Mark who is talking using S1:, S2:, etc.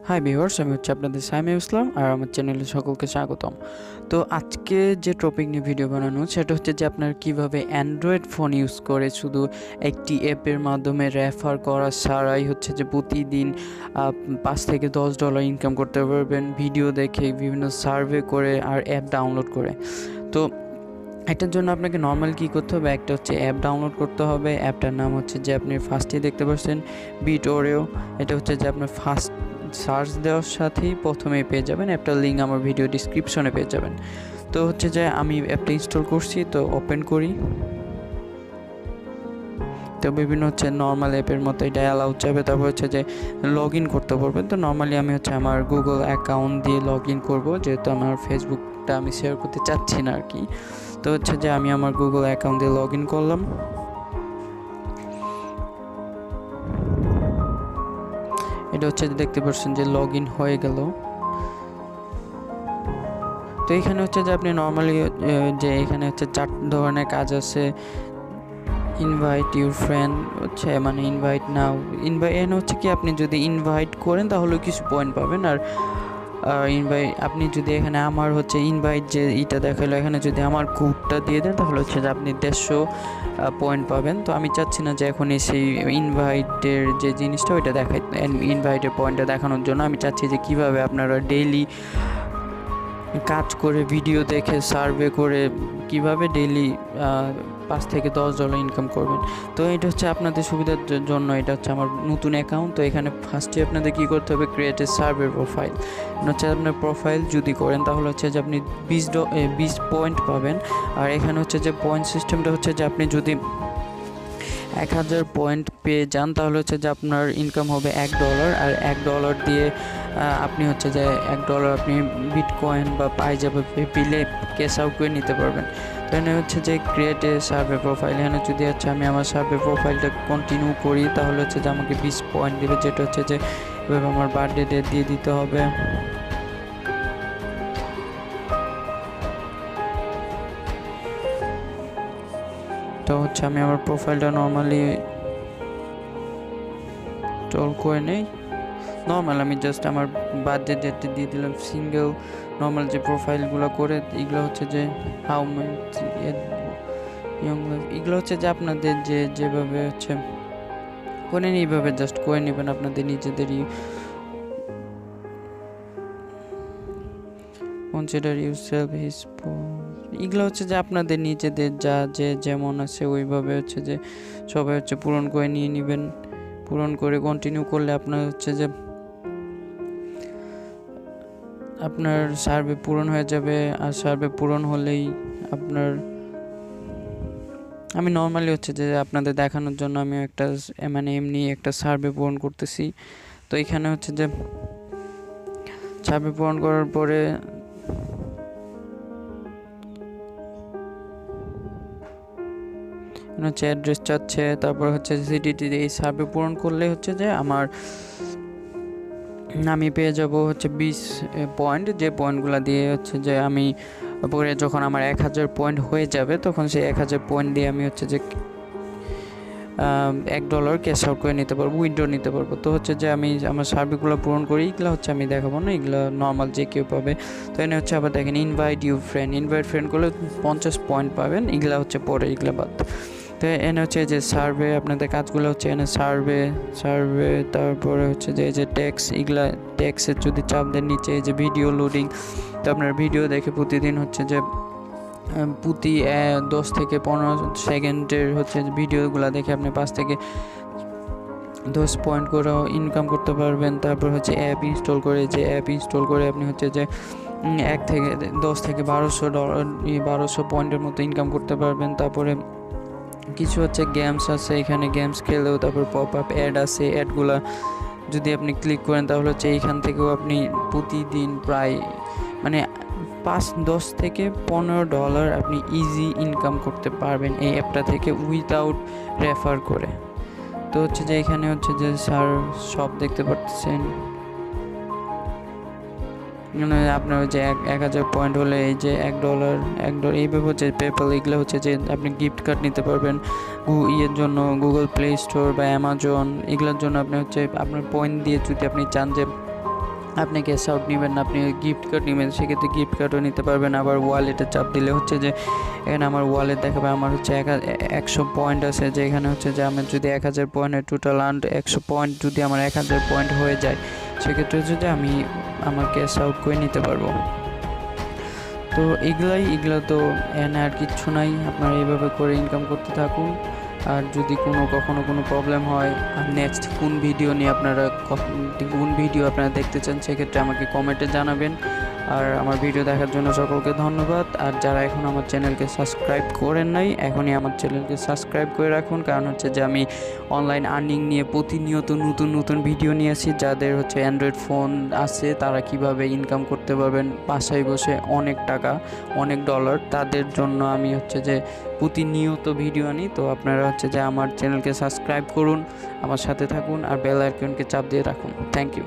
S1: Hi viewers, আমি হচ্ছে আপনাদের সাইমিম ইসলাম আর আমার চ্যানেলে সকলকে স্বাগতম। তো আজকে যে টপিক নিয়ে ভিডিও বানানো সেটা হচ্ছে যে আপনার কিভাবে অ্যান্ড্রয়েড ফোন ইউজ করে শুধু একটি অ্যাপের মাধ্যমে রেফার করা ছাড়াই হচ্ছে যে প্রতিদিন $5 থেকে $10 ইনকাম করতে পারবেন ভিডিও দেখে, বিভিন্ন সার্ভে করে আর অ্যাপ ডাউনলোড করে। তো এটার জন্য আপনাকে নর্মাল কী করতে হবে, একটা হচ্ছে অ্যাপ ডাউনলোড করতে হবে। অ্যাপটার নাম হচ্ছে যে আপনি ফার্স্টেই দেখতে পাচ্ছেন বিটওরেও। এটা হচ্ছে যে আপনার ফার্স্ট সার্চ দেওয়ার সাথেই প্রথমেই পেয়ে যাবেন। অ্যাপটার লিঙ্ক আমার ভিডিও ডিসক্রিপশনে পেয়ে যাবেন। তো হচ্ছে যে আমি অ্যাপটা ইনস্টল করছি, তো ওপেন করি। তো বিভিন্ন হচ্ছে নর্মাল অ্যাপের মতো এটা অ্যালাউ যাবে। তারপর হচ্ছে যে লগ ইন করতে পারবেন। তো নর্মালি আমি হচ্ছে আমার গুগল অ্যাকাউন্ট দিয়ে লগ ইন করবো, যেহেতু আমার ফেসবুকটা আমি শেয়ার করতে চাচ্ছি না আর কি। তো হচ্ছে যে আমি আমার গুগল অ্যাকাউন্ট দিয়ে লগ ইন করলাম। এটা হচ্ছে দেখতে পাচ্ছেন যে লগ ইন হয়ে গেল। তো এখানে হচ্ছে যে আপনি নর্মালি যে এখানে হচ্ছে 4 ধরনের কাজ আছে। ইনভাইট ইউর ফ্রেন্ড হচ্ছে মানে ইনভাইট নাও, এখানে হচ্ছে কি আপনি যদি ইনভাইট করেন তাহলে কিছু পয়েন্ট পাবেন। আর ইনভাইট আপনি যদি এখানে আমার হচ্ছে ইনভাইট যে এটা দেখালো, এখানে যদি আমার কোডটা দিয়ে দেন তাহলে হচ্ছে যে আপনি 150 পয়েন্ট পাবেন। তো আমি চাচ্ছি না যে এখন সেই ইনভাইটের যে জিনিসটা ওইটা দেখাই, ইনভাইটের পয়েন্টটা দেখানোর জন্য আমি চাচ্ছি যে কীভাবে আপনারা ডেইলি কাজ করে ভিডিও দেখে সার্ভে করে কিভাবে ডেইলি $5 থেকে $10 ইনকাম করবেন। তো এটা হচ্ছে আপনাদের সুবিধার জন্য, এটা হচ্ছে আমার নতুন অ্যাকাউন্ট। তো এখানে ফার্স্টে আপনাদের কী করতে হবে, ক্রিয়েট এ সার্ভে প্রোফাইল। হচ্ছে আপনার প্রোফাইল যদি করেন তাহলে হচ্ছে যে আপনি 20 পয়েন্ট পাবেন। আর এখানে হচ্ছে যে পয়েন্ট সিস্টেমটা হচ্ছে যে আপনি যদি 1000 পয়েন্ট পেয়ে যান তাহলে হচ্ছে যে আপনার ইনকাম হবে $1। আর $1 দিয়ে আপনি হচ্ছে যে $1 আপনি বিটকয়েন বা পাইজাবে পেলে ক্যাশ আউট করে নিতে পারবেন। তো এখানে হচ্ছে যে ক্রিয়েট এ সার্ভে প্রোফাইল, এখানে যদি হচ্ছে আমি আমার সার্ভে প্রোফাইলটা কন্টিনিউ করি তাহলে হচ্ছে যে আমাকে 20 পয়েন্ট দেবে, যেটা হচ্ছে যে এভাবে আমার বার্থডে ডেট দিয়ে দিতে হবে। তো হচ্ছে আমি আমার প্রোফাইলটা নর্মালি টল করে নেই। নর্মাল আমি জাস্ট আমার বার্থডে ডেটটা দিয়ে দিলাম। সিঙ্গেল নর্মাল যে প্রোফাইলগুলো করে এগুলো হচ্ছে যে হাউ মাচ ইয়ং লাইফ, এগুলো হচ্ছে যে আপনাদের যেভাবে হচ্ছে করে নিন, এইভাবে জাস্ট করে নেবেন আপনাদের নিজেদেরই। কনসিডার ইউরসেলফ হিজ, এগুলো হচ্ছে যে আপনাদের নিজেদের যে যেমন আছে ওইভাবে হচ্ছে যে সবাই হচ্ছে পূরণ করে নিয়ে নেবেন। পূরণ করে কন্টিনিউ করলে আপনার হচ্ছে যে আপনার সার্ভে পূরণ হয়ে যাবে। আর সার্ভে পূরণ হলেই আপনার, আমি নর্মালি হচ্ছে যে আপনাদের দেখানোর জন্য আমি একটা মানে এমনি একটা সার্ভে পূরণ করতেছি। তো এখানে হচ্ছে যে সার্ভে পূরণ করার পরে হচ্ছে অ্যাড্রেস চাচ্ছে, তারপর হচ্ছে সিটিটি। এই সার্ভে পূরণ করলে হচ্ছে যে আমি পেয়ে যাব হচ্ছে 20 পয়েন্ট, যে পয়েন্টগুলো দিয়ে হচ্ছে যে আমি পরে যখন আমার 1000 পয়েন্ট হয়ে যাবে তখন সেই 1000 পয়েন্ট দিয়ে আমি হচ্ছে যে $1 ক্যাশ আউট করে নিতে পারবো, উইথড্র নিতে পারবো। তো হচ্ছে যে আমি আমার সার্ভেগুলো পূরণ করি, এগুলো হচ্ছে আমি দেখাবো না, এগুলো নর্মাল যে কেউ পাবে। তো এনে হচ্ছে আবার দেখেন invite you friend, invite friend করলে 50 পয়েন্ট পাবেন। এগুলো হচ্ছে পরে, এগুলো বাদ। তো এনে হচ্ছে যে সার্ভে আপনাদের কাজগুলো হচ্ছে এনে সার্ভে তারপরে হচ্ছে যে এই যে ট্যাক্স, এগুলা ট্যাক্সের যদি চাপ দেন নিচে এই যে ভিডিও লোডিং। তো আপনার ভিডিও দেখে প্রতিদিন হচ্ছে যে প্রতি 10 থেকে 15 সেকেন্ডের হচ্ছে ভিডিওগুলো দেখে আপনি 5 থেকে 10 পয়েন্ট করেও ইনকাম করতে পারবেন। তারপর হচ্ছে অ্যাপ ইনস্টল করে, যে অ্যাপ ইনস্টল করে আপনি হচ্ছে যে 1 থেকে 10 থেকে $1200 পয়েন্টের মতো ইনকাম করতে পারবেন। তারপরে কিছু হচ্ছে গেমস আছে, এখানে গেমস খেলেও তারপর পপ আপ অ্যাড আছে, অ্যাডগুলা যদি আপনি ক্লিক করেন তাহলে হচ্ছে এইখান থেকেও আপনি প্রতিদিন প্রায় মানে $10 থেকে $15 আপনি ইজি ইনকাম করতে পারবেন এই অ্যাপটা থেকে উইথাউট রেফার করে। তো হচ্ছে যে এখানে হচ্ছে যে সব দেখতে পাচ্ছেন, মানে আপনার যে 1000 পয়েন্ট হলে এই যে $1 এইভাবে হচ্ছে পেপ্যাল, এগুলো হচ্ছে যে আপনি গিফট কার্ড নিতে পারবেন ইয়ের জন্য, গুগল প্লে স্টোর বা অ্যামাজন, এগুলোর জন্য আপনি হচ্ছে আপনার পয়েন্ট দিয়ে যদি আপনি চান যে আপনি ক্যাশ আউট নেবেন না, আপনি গিফট কার্ড নেবেন, সেক্ষেত্রে গিফট কার্ডও নিতে পারবেন। আবার ওয়ালেটে চাপ দিলে হচ্ছে যে এখানে আমার ওয়ালেট দেখাবে, আমার হচ্ছে 100 পয়েন্ট আছে, যে এখানে হচ্ছে যে আমার যদি 1000 পয়েন্টের টোটাল আর্ন 100 পয়েন্ট যদি আমার 1000 পয়েন্ট হয়ে যায়, সেক্ষেত্রে হচ্ছে যে আমি আমার ক্যাশ আউট করে নিতে পারবো। তো এগুলা তো এনে আর কিচ্ছু নাই, আপনারা এইভাবে করে ইনকাম করতে থাকুন। আর যদি কখনো কোনো প্রবলেম হয়, আর নেক্সট কোন ভিডিও নিয়ে কোন ভিডিও আপনারা দেখতে চান, সেক্ষেত্রে আমাকে কমেন্টে জানাবেন। আর আমার ভিডিও দেখার জন্য সকলকে ধন্যবাদ। আর যারা এখন আমার চ্যানেলকে সাবস্ক্রাইব করেন নাই, এখনই আমার চ্যানেলকে সাবস্ক্রাইব করে রাখুন, কারণ হচ্ছে যে আমি অনলাইন আর্নিং নিয়ে প্রতিনিয়ত নতুন নতুন ভিডিও নিয়ে আসি। যাদের হচ্ছে অ্যান্ড্রয়েড ফোন আছে, তারা কিভাবে ইনকাম করতে পারবেন বাসায় বসে অনেক টাকা, অনেক ডলার, তাদের জন্য আমি হচ্ছে যে প্রতিনিয়ত ভিডিও আনি। তো আপনারা হচ্ছে যে আমার চ্যানেলকে সাবস্ক্রাইব করুন, আমার সাথে থাকুন, আর বেল আইকনকে চাপ দিয়ে রাখুন। Thank you.